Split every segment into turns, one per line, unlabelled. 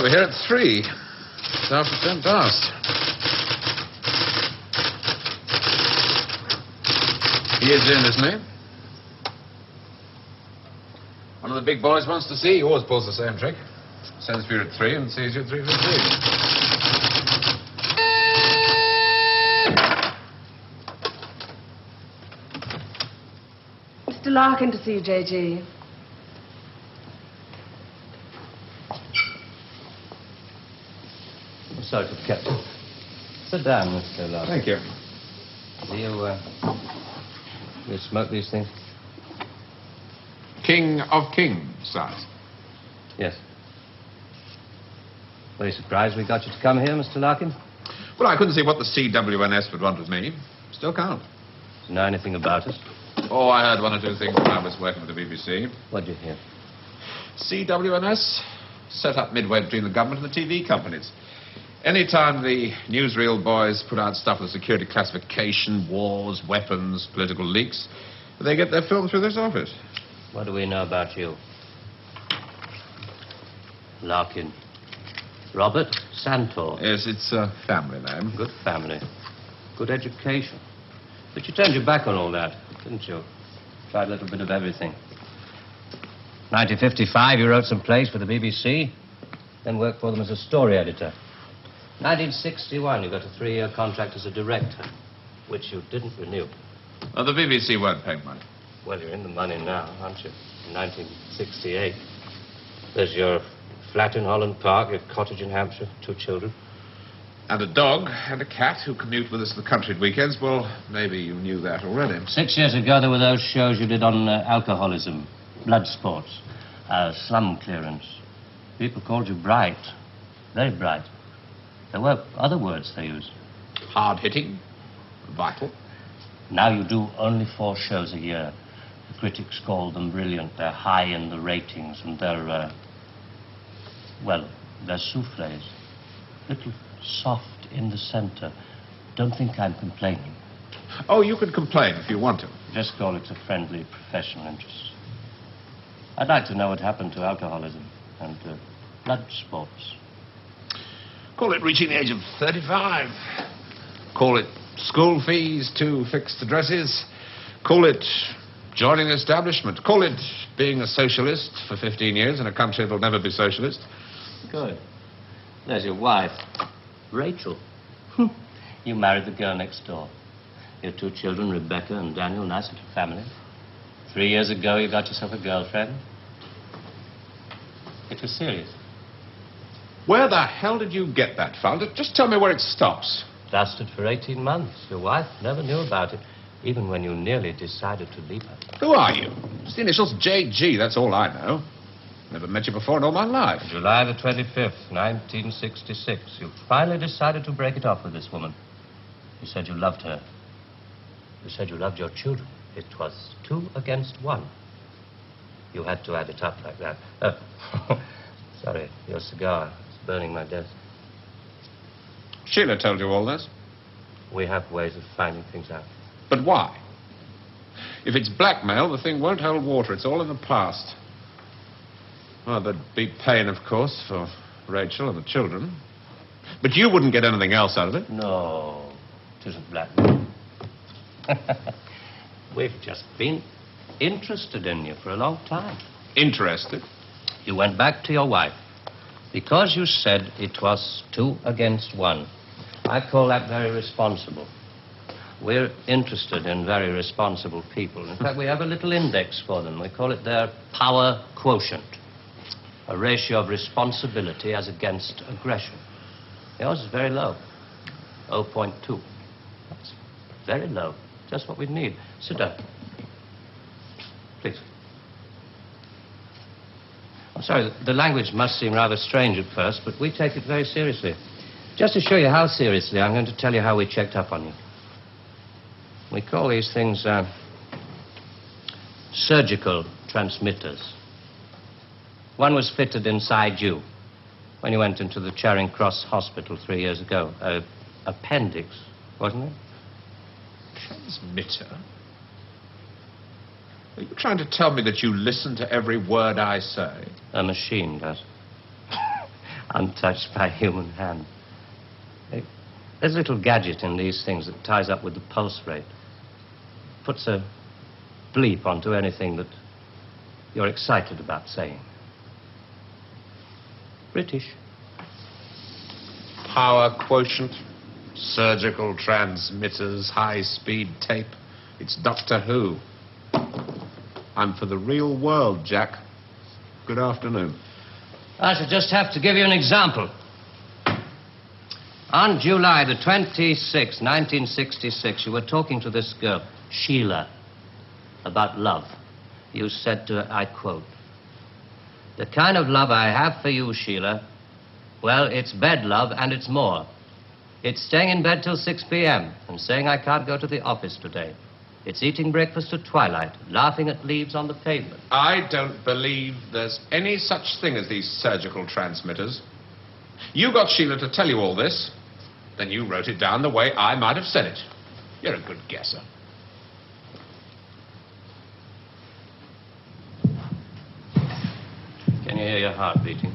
we're here at 3. It's after 10 past. He is in, isn't he? One of the big boys wants to see you. He always pulls the same trick. Sends for you at 3 and sees you at 3:15.
Mr. Larkin to see you, J.G.
I'm sorry to kept you. Sit down, Mr. Larkin.
Thank you.
Do you smoke these things?
King of Kings, sirs.
Yes. Very surprised we got you to come here, Mr. Larkin.
Well, I couldn't see what the CWNS would want with me. Still can't.
Do you know anything about us?
Oh, I heard 1 or 2 things when I was working with the BBC.
What'd you hear?
CWNS set up midway between the government and the TV companies. Any time the newsreel boys put out stuff with security classification, wars, weapons, political leaks, they get their film through this office.
What do we know about you? Larkin. Robert Santor.
Yes, it's a family name.
Good family. Good education. But you turned your back on all that, didn't you? Tried a little bit of everything. 1955, you wrote some plays for the BBC, then worked for them as a story editor. 1961, you got a 3-year contract as a director, which you didn't renew.
Oh, the BBC won't pay money.
Well, you're in the money now, aren't you? In 1968. There's your flat in Holland Park, your cottage in Hampshire, 2 children.
And a dog and a cat who commute with us to the country at weekends. Well, maybe you knew that already.
6 years ago, there were those shows you did on alcoholism, blood sports, slum clearance. People called you bright. Very bright. There were other words they used.
Hard-hitting. Vital.
Now you do only 4 shows a year. The critics call them brilliant. They're high in the ratings, and they're, they're souffles. Little soft in the center. Don't think I'm complaining.
Oh, you can complain if you want to.
Just call it a friendly professional interest. I'd like to know what happened to alcoholism and blood sports.
Call it reaching the age of 35. Call it school fees, 2 fixed addresses. Call it joining the establishment. Call it being a socialist for 15 years in a country that'll never be socialist.
Good. There's your wife, Rachel. You married the girl next door. Your 2 children, Rebecca and Daniel, nice little family. 3 years ago, you got yourself a girlfriend. It was serious.
Where the hell did you get that, Founder? Just tell me where it stops.
Lasted for 18 months. Your wife never knew about it, even when you nearly decided to leave her.
Who are you? It's the initials J.G., that's all I know. Never met you before in all my life.
July the 25th, 1966. You finally decided to break it off with this woman. You said you loved her. You said you loved your children. It was 2 against 1. You had to add it up like that. Sorry, your cigar is burning my desk.
Sheila told you all this?
We have ways of finding things out.
But why? If it's blackmail, the thing won't hold water. It's all in the past. Well, there'd be pain, of course, for Rachel and the children. But you wouldn't get anything else out of it.
No, it isn't blackmail. We've just been interested in you for a long time.
Interested?
You went back to your wife because you said it was 2 against 1. I call that very responsible. We're interested in very responsible people. In fact, we have a little index for them. We call it their power quotient. A ratio of responsibility as against aggression. Yours is very low. 0.2. That's very low. Just what we need. Sit down. Please. I'm sorry, the language must seem rather strange at first, but we take it very seriously. Just to show you how seriously, I'm going to tell you how we checked up on you. We call these things surgical transmitters. One was fitted inside you when you went into the Charing Cross Hospital 3 years ago. Appendix, wasn't it?
Transmitter? Are you trying to tell me that you listen to every word I say?
A machine does. untouched by human hand. There's a little gadget in these things that ties up with the pulse rate. Puts a bleep onto anything that you're excited about saying. British.
Power quotient, surgical transmitters, high-speed tape. It's Doctor Who. I'm for the real world, Jack. Good afternoon.
I shall just have to give you an example. On July the 26th, 1966, you were talking to this girl, Sheila, about love. You said to her, I quote, "The kind of love I have for you, Sheila, well, it's bed love and it's more. It's staying in bed till 6 p.m. and saying I can't go to the office today. It's eating breakfast at twilight, laughing at leaves on the pavement."
I don't believe there's any such thing as these surgical transmitters. You got Sheila to tell you all this. Then you wrote it down the way I might have said it. You're a good guesser.
Can you hear your heart beating?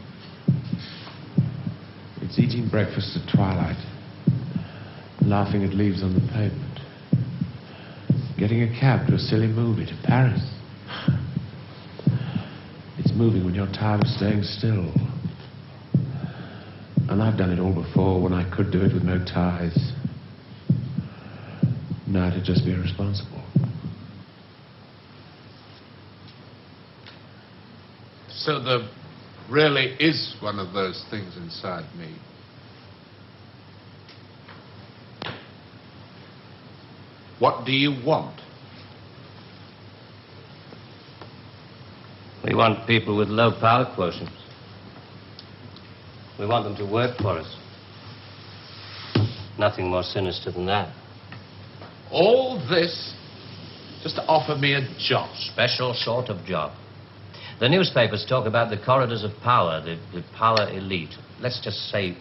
It's eating breakfast at twilight, laughing at leaves on the pavement, getting a cab to a silly movie to Paris. It's moving when you're tired of staying still. And I've done it all before when I could do it with no ties. Now it'd just be irresponsible.
So there really is one of those things inside me. What do you want?
We want people with low power quotients. We want them to work for us. Nothing more sinister than that.
All this just to offer me a job.
Special sort of job. The newspapers talk about the corridors of power, the power elite. Let's just say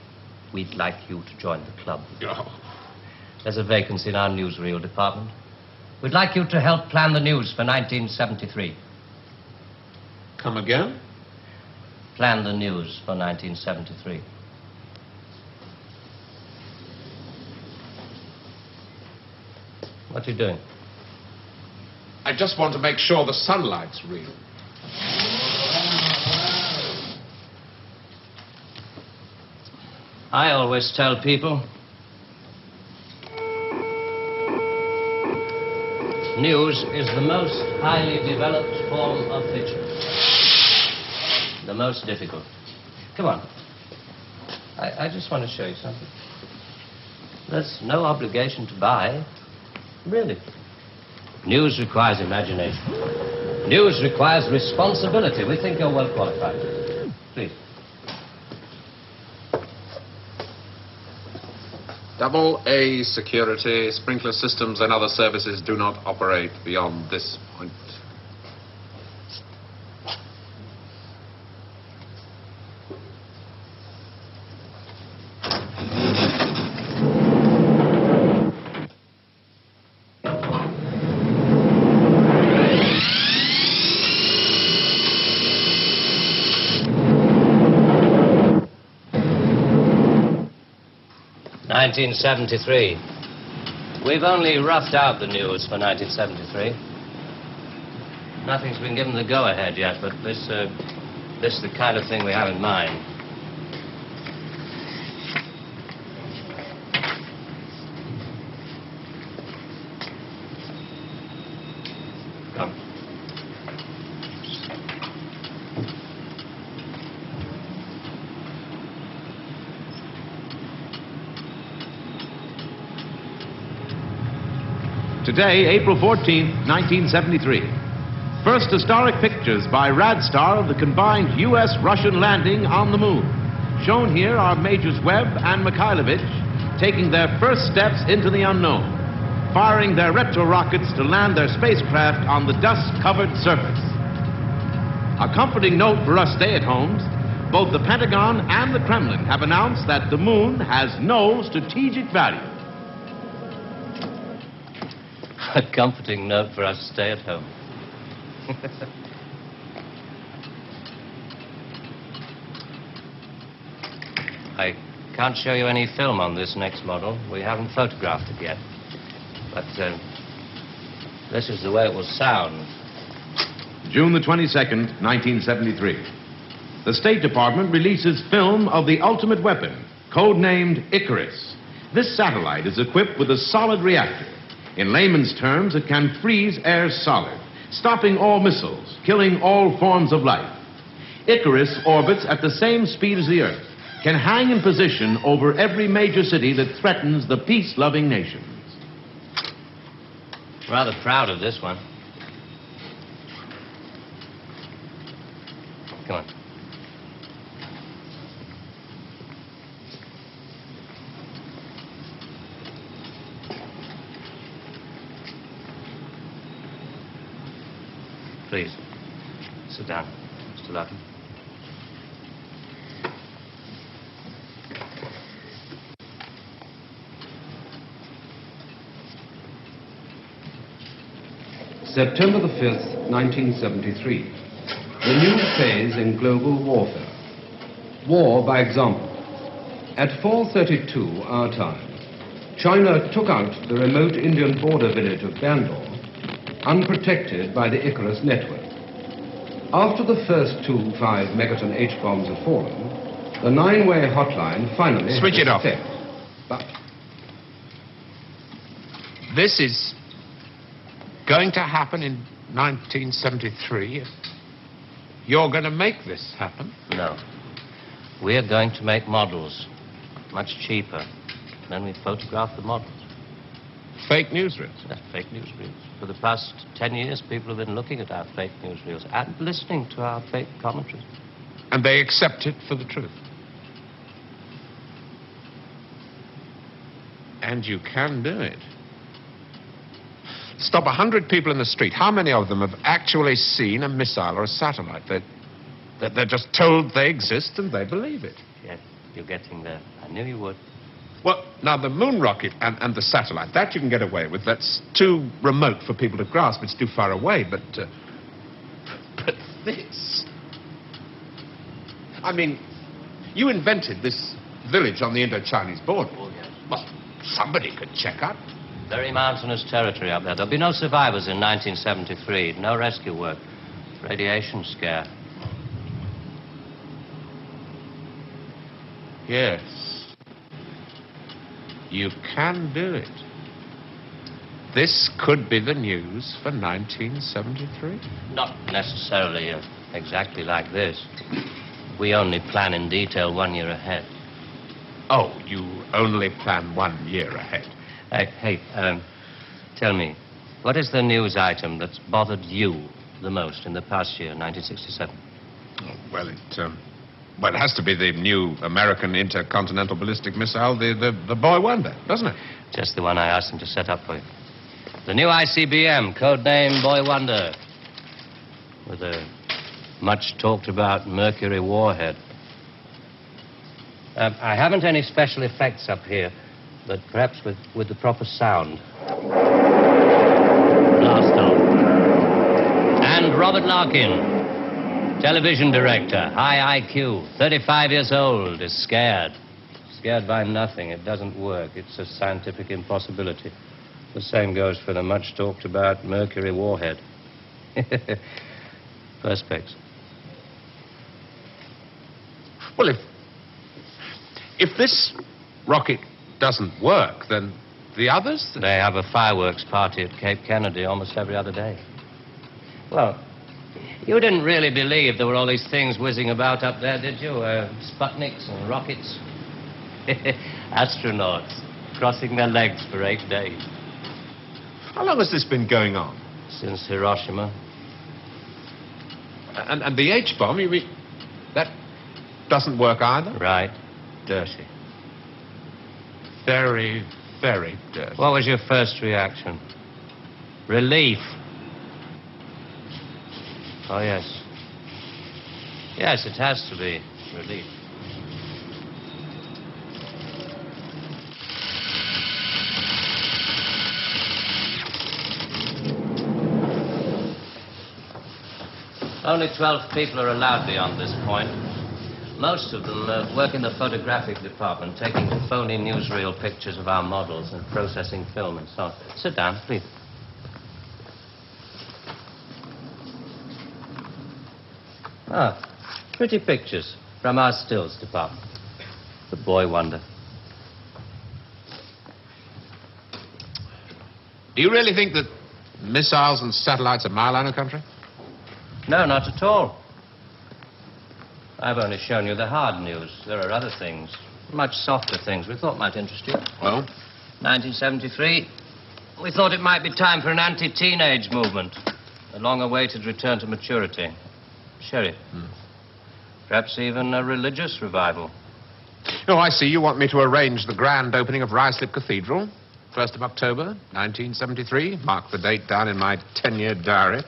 we'd like you to join the club.
Oh.
There's a vacancy in our newsreel department. We'd like you to help plan the news for 1973.
Come again?
Plan the news for 1973. What are you doing?
I just want to make sure the sunlight's real.
I always tell people, news is the most highly developed form of fiction. The most difficult. Come on. I just want to show you something. There's no obligation to buy. Really. News requires imagination. News requires responsibility. We think you're well qualified. Please.
Double A security, sprinkler systems and other services do not operate beyond this point.
'73. We've only roughed out the news for 1973. Nothing's been given the go-ahead yet, but this is the kind of thing we have in mind. Come.
Today, April 14th, 1973. First historic pictures by Radstar of the combined U.S.-Russian landing on the moon. Shown here are Majors Webb and Mikhailovich taking their first steps into the unknown, firing their retro-rockets to land their spacecraft on the dust-covered surface. A comforting note for us stay-at-homes, both the Pentagon and the Kremlin have announced that the moon has no strategic value.
A comforting note for us to stay at home. I can't show you any film on this next model. We haven't photographed it yet. But this is the way it will sound.
June the 22nd, 1973. The State Department releases film of the ultimate weapon, codenamed Icarus. This satellite is equipped with a solid reactor. In layman's terms, it can freeze air solid, stopping all missiles, killing all forms of life. Icarus orbits at the same speed as the Earth, can hang in position over every major city that threatens the peace-loving nations.
Rather proud of this one. Come on. Please, sit down, Mr. Larkin.
September the 5th, 1973. The new phase in global warfare. War by example. At 4:32 our time, China took out the remote Indian border village of Bandor, unprotected by the Icarus network. After the first 2 5-megaton H-bombs had fallen, the 9-way hotline finally
Switch
had
it off.
effect. But
This is going to happen in 1973. You're going to make this happen?
No. We're going to make models, much cheaper. Then we photograph the models.
Fake newsreels.
That's fake newsreels. For the past 10 years, people have been looking at our fake newsreels and listening to our fake commentaries.
And they accept it for the truth. And you can do it. Stop 100 people in the street. How many of them have actually seen a missile or a satellite? They're just told they exist and they believe it.
Yes, you're getting there. I knew you would.
Well, now, the moon rocket and the satellite, that you can get away with. That's too remote for people to grasp. It's too far away. But this... I mean, you invented this village on the Indo-Chinese border.
Oh, yes.
Well, somebody could check up.
Very mountainous territory up there. There'll be no survivors in 1973. No rescue work. Radiation scare.
Yes. You can do it. This could be the news for 1973.
Not necessarily exactly like this. We only plan in detail 1 year ahead.
Oh, you only plan 1 year ahead.
Hey, tell me, what is the news item that's bothered you the most in the past year, 1967?
Oh, well, it has to be the new American intercontinental ballistic missile, the Boy Wonder, doesn't it?
Just the one I asked him to set up for you. The new ICBM, codename Boy Wonder, with a much-talked-about Mercury warhead. I haven't any special effects up here, but perhaps with the proper sound. Blast off. And Robert Larkin, television director, high IQ, 35 years old, is scared. Scared by nothing. It doesn't work. It's a scientific impossibility. The same goes for the much-talked-about Mercury warhead. Perspex.
Well, if this rocket doesn't work, then the others...
They have a fireworks party at Cape Kennedy almost every other day. Well, you didn't really believe there were all these things whizzing about up there, did you? Sputniks and rockets. Astronauts crossing their legs for 8 days.
How long has this been going on?
Since Hiroshima.
And the H-bomb, you mean, that doesn't work either?
Right. Dirty.
Very, very dirty.
What was your first reaction? Relief. Oh, yes. Yes, it has to be relief. Only 12 people are allowed beyond this point. Most of them work in the photographic department, taking phony newsreel pictures of our models and processing film and so on. Sit down, please. Ah, pretty pictures from our stills department. The boy wonder.
Do you really think that missiles and satellites are my line of country?
No, not at all. I've only shown you the hard news. There are other things, much softer things we thought might interest you.
Well?
1973, we thought it might be time for an anti-teenage movement. A long-awaited return to maturity. Sheriff. Perhaps even a religious revival.
Oh, I see. You want me to arrange the grand opening of Ruislip Cathedral. 1st of October, 1973. Mark the date down in my 10-year diary.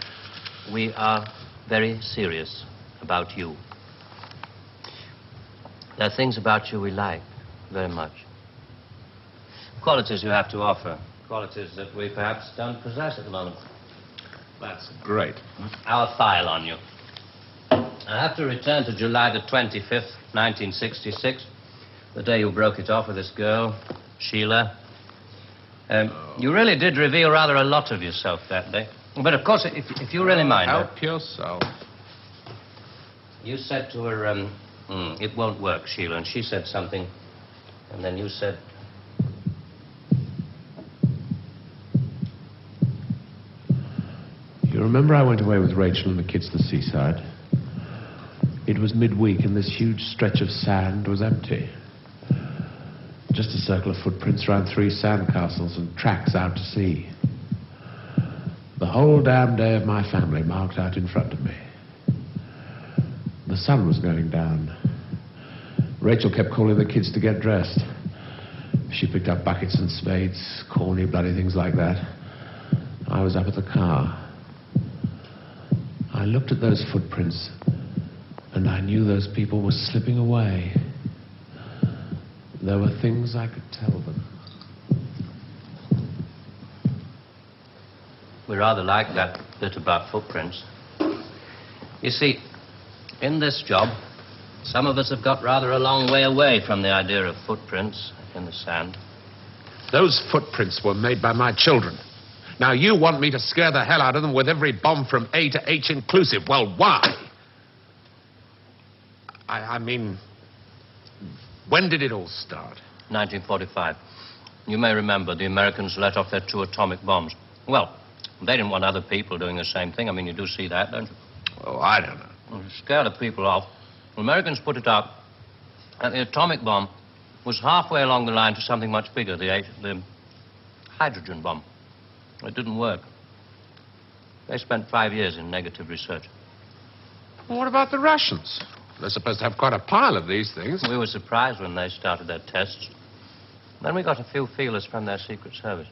We are very serious about you. There are things about you we like very much. Qualities you have to offer. Qualities that we perhaps don't possess at the moment.
That's great.
Our file on you. I have to return to July the 25th, 1966, the day you broke it off with this girl, Sheila. You really did reveal rather a lot of yourself that day. But, of course, if you really mind...
Help yourself.
You said to her, it won't work, Sheila, and she said something, and then you said...
You remember I went away with Rachel and the kids to the seaside? It was midweek, and this huge stretch of sand was empty. Just a circle of footprints around 3 sand castles and tracks out to sea. The whole damn day of my family marked out in front of me. The sun was going down. Rachel kept calling the kids to get dressed. She picked up buckets and spades, corny bloody things like that. I was up at the car. I looked at those footprints, and I knew those people were slipping away. There were things I could tell them.
We rather like that bit about footprints. You see, in this job, some of us have got rather a long way away from the idea of footprints in the sand.
Those footprints were made by my children. Now, you want me to scare the hell out of them with every bomb from A to H inclusive. Well, why? I mean, when did it all start?
1945. You may remember the Americans let off their 2 atomic bombs. Well, they didn't want other people doing the same thing. I mean, you do see that, don't you?
Oh, I don't know.
Well, to scare the people off, the Americans put it out that the atomic bomb was halfway along the line to something much bigger, the hydrogen bomb. It didn't work. They spent 5 years in negative research.
Well, what about the Russians? They're supposed to have quite a pile of these things.
We were surprised when they started their tests. Then we got a few feelers from their Secret Service.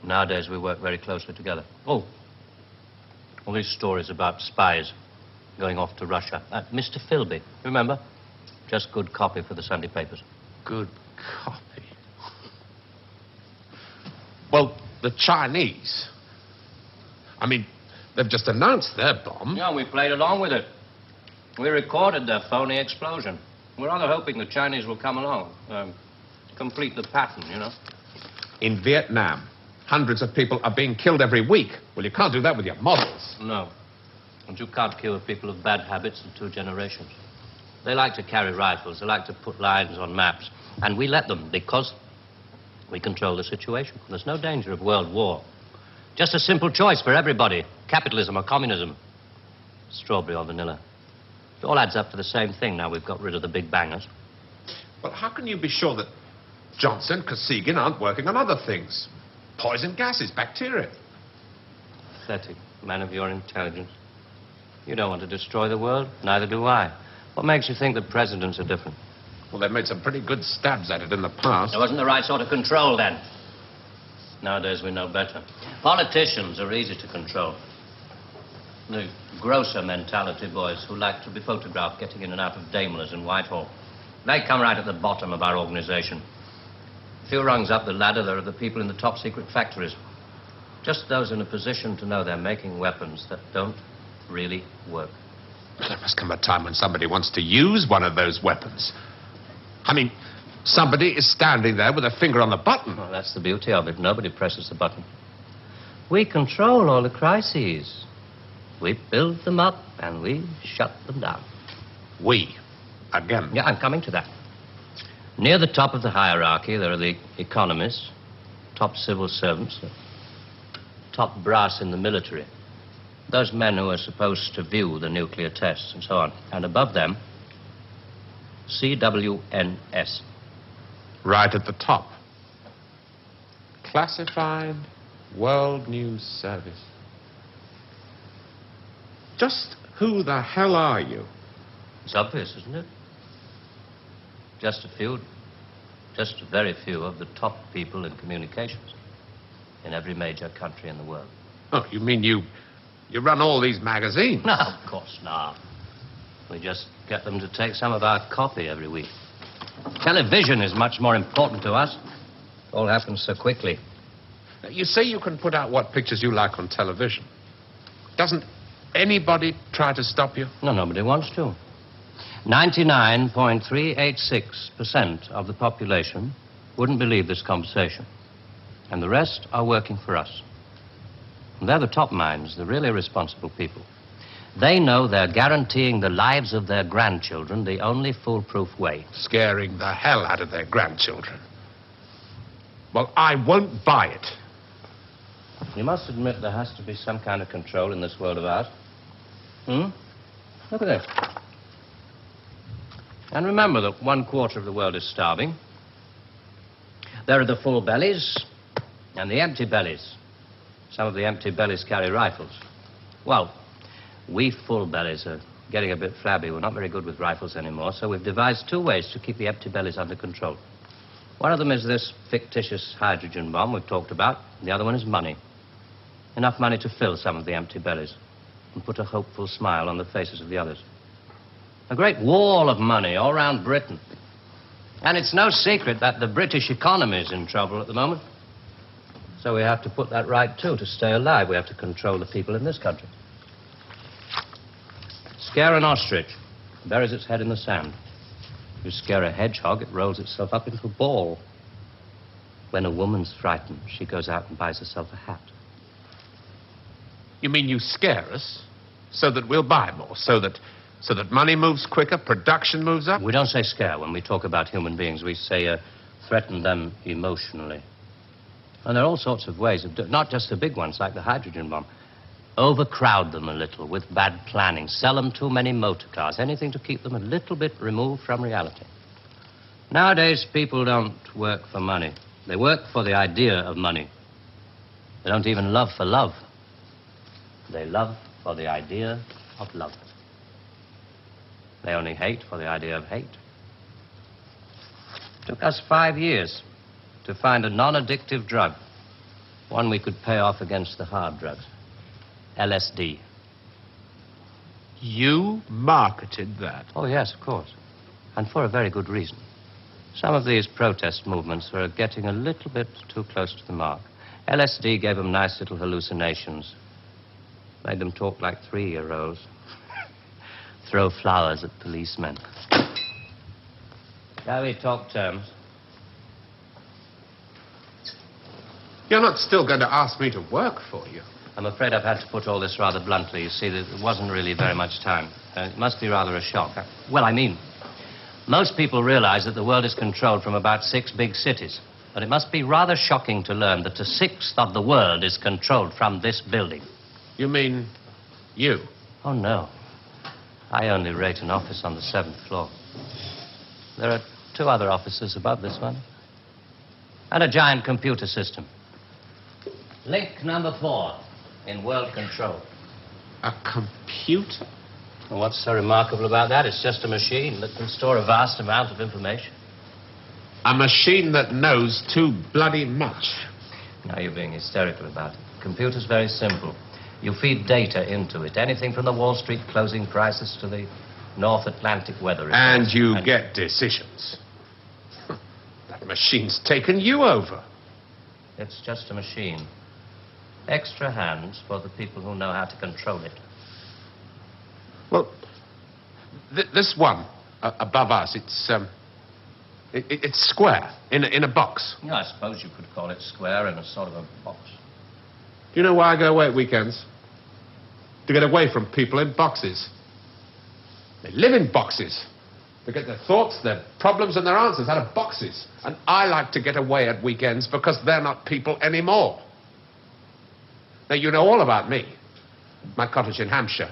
Nowadays, we work very closely together. Oh, all these stories about spies going off to Russia. Mr. Philby, remember? Just good copy for the Sunday papers.
Good copy. Well, the Chinese. I mean, they've just announced their bomb.
Yeah, we played along with it. We recorded their phony explosion. We're rather hoping the Chinese will come along, complete the pattern, you know.
In Vietnam, hundreds of people are being killed every week. Well, you can't do that with your models.
No. And you can't kill people of bad habits in 2 generations. They like to carry rifles. They like to put lines on maps. And we let them because we control the situation. There's no danger of world war. Just a simple choice for everybody. Capitalism or communism. Strawberry or vanilla. It all adds up to the same thing now we've got rid of the big bangers.
Well, how can you be sure that Johnson, Kosygin aren't working on other things? Poison gases, bacteria.
Pathetic man of your intelligence. You don't want to destroy the world. Neither do I. What makes you think that presidents are different?
Well, they've made some pretty good stabs at it in the past.
There wasn't the right sort of control then. Nowadays we know better. Politicians are easy to control. The grosser mentality boys who like to be photographed getting in and out of Daimlers in Whitehall. They come right at the bottom of our organization. A few rungs up the ladder, there are the people in the top secret factories. Just those in a position to know they're making weapons that don't really work.
There must come a time when somebody wants to use one of those weapons. I mean, somebody is standing there with a finger on the button.
Well, that's the beauty of it. Nobody presses the button. We control all the crises. We build them up and we shut them down.
We? Again?
Yeah, I'm coming to that. Near the top of the hierarchy, there are the economists, top civil servants, the top brass in the military. Those men who are supposed to view the nuclear tests and so on. And above them, CWNS.
Right at the top. Classified World News Service. Just who the hell are you?
It's obvious, isn't it? Just a very few of the top people in communications in every major country in the world.
Oh, you mean you run all these magazines?
No, of course not. We just get them to take some of our copy every week. Television is much more important to us. It all happens so quickly.
You say you can put out what pictures you like on television. Doesn't anybody try to stop you?
No, nobody wants to. 99.386% of the population wouldn't believe this conversation. And the rest are working for us. And they're the top minds, the really responsible people. They know they're guaranteeing the lives of their grandchildren the only foolproof way.
Scaring the hell out of their grandchildren. Well, I won't buy it.
You must admit there has to be some kind of control in this world of ours. Look at this. And remember that 1/4 of the world is starving. There are the full bellies and the empty bellies. Some of the empty bellies carry rifles. Well, we full bellies are getting a bit flabby. We're not very good with rifles anymore, so we've devised 2 ways to keep the empty bellies under control. One of them is this fictitious hydrogen bomb we've talked about. The other one is money. Enough money to fill some of the empty bellies and put a hopeful smile on the faces of the others. A great wall of money all around Britain. And it's no secret that the British economy is in trouble at the moment. So we have to put that right, too, to stay alive. We have to control the people in this country. Scare an ostrich, it buries its head in the sand. You scare a hedgehog, it rolls itself up into a ball. When a woman's frightened, she goes out and buys herself a hat.
You mean you scare us so that we'll buy more, so that money moves quicker, production moves up?
We don't say scare when we talk about human beings. We say threaten them emotionally. And there are all sorts of ways of doing it, not just the big ones like the hydrogen bomb. Overcrowd them a little with bad planning. Sell them too many motor cars. Anything to keep them a little bit removed from reality. Nowadays, people don't work for money. They work for the idea of money. They don't even love for love. They love for the idea of love. They only hate for the idea of hate. It took us 5 years to find a non-addictive drug, one we could pay off against the hard drugs. LSD.
You marketed that?
Oh, yes, of course. And for a very good reason. Some of these protest movements are getting a little bit too close to the mark. LSD gave them nice little hallucinations. Made them talk like 3-year-olds. Throw flowers at policemen. Shall we talk terms?
You're not still going to ask me to work for you?
I'm afraid I've had to put all this rather bluntly. You see, there wasn't really very much time. It must be rather a shock. Most people realize that the world is controlled from about 6 big cities. But it must be rather shocking to learn that a 1/6 of the world is controlled from this building.
You mean you?
Oh, no. I only rate an office on the 7th floor. There are 2 other offices above this one. And a giant computer system. Link number 4 in world control.
A computer?
And what's so remarkable about that? It's just a machine that can store a vast amount of information.
A machine that knows too bloody much.
Now you're being hysterical about it. The computer's very simple. You feed data into it. Anything from the Wall Street closing prices to the North Atlantic weather reports.
And you get decisions. That machine's taken you over.
It's just a machine. Extra hands for the people who know how to control it.
Well, This one above us, it's square in a box.
Yeah, I suppose you could call it square in a sort of a box.
Do you know why I go away at weekends? To get away from people in boxes. They live in boxes. They get their thoughts, their problems, and their answers out of boxes. And I like to get away at weekends because they're not people anymore. Now, you know all about me. My cottage in Hampshire.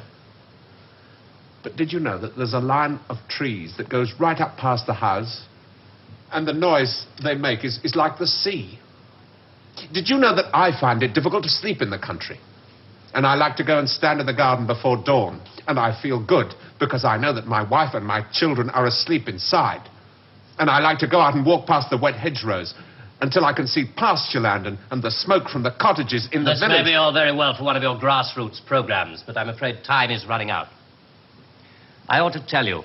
But did you know that there's a line of trees that goes right up past the house, and the noise they make is like the sea? Did you know that I find it difficult to sleep in the country? And I like to go and stand in the garden before dawn, and I feel good because I know that my wife and my children are asleep inside. And I like to go out and walk past the wet hedgerows until I can see pasture land and the smoke from the cottages in the village.
This may be all very well for one of your grassroots programs, but I'm afraid time is running out. I ought to tell you,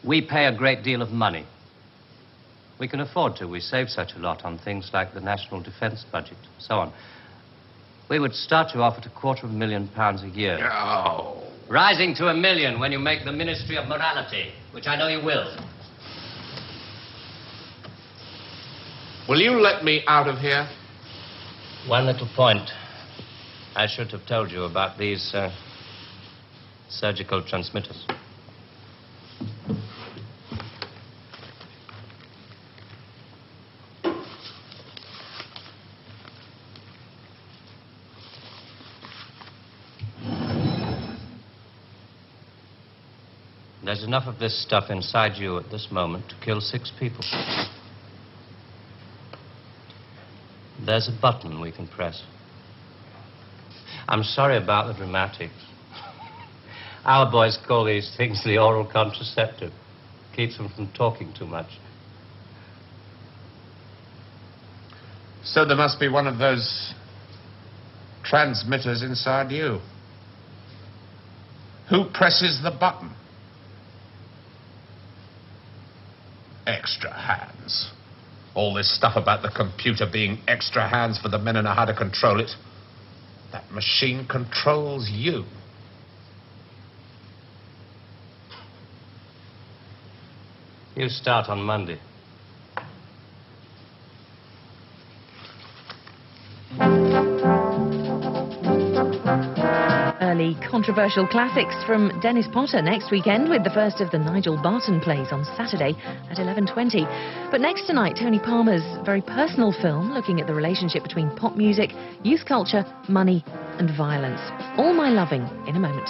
we pay a great deal of money. We can afford to. We save such a lot on things like the national defense budget, so on. We would start you off at £250,000 a year.
Oh.
Rising to £1 million when you make the Ministry of Morality, which I know you will.
Will you let me out of here?
One little point. I should have told you about these surgical transmitters. There's enough of this stuff inside you at this moment to kill 6 people. There's a button we can press. I'm sorry about the dramatics. Our boys call these things the oral contraceptive. Keeps them from talking too much.
So there must be one of those transmitters inside you. Who presses the button? Extra hands. All this stuff about the computer being extra hands for the men who know how to control it. That machine controls you.
You start on Monday.
Early controversial classics from Dennis Potter next weekend, with the first of the Nigel Barton plays on Saturday at 11:20. But next tonight, Tony Palmer's very personal film looking at the relationship between pop music, youth culture, money and violence. All My Loving in a moment.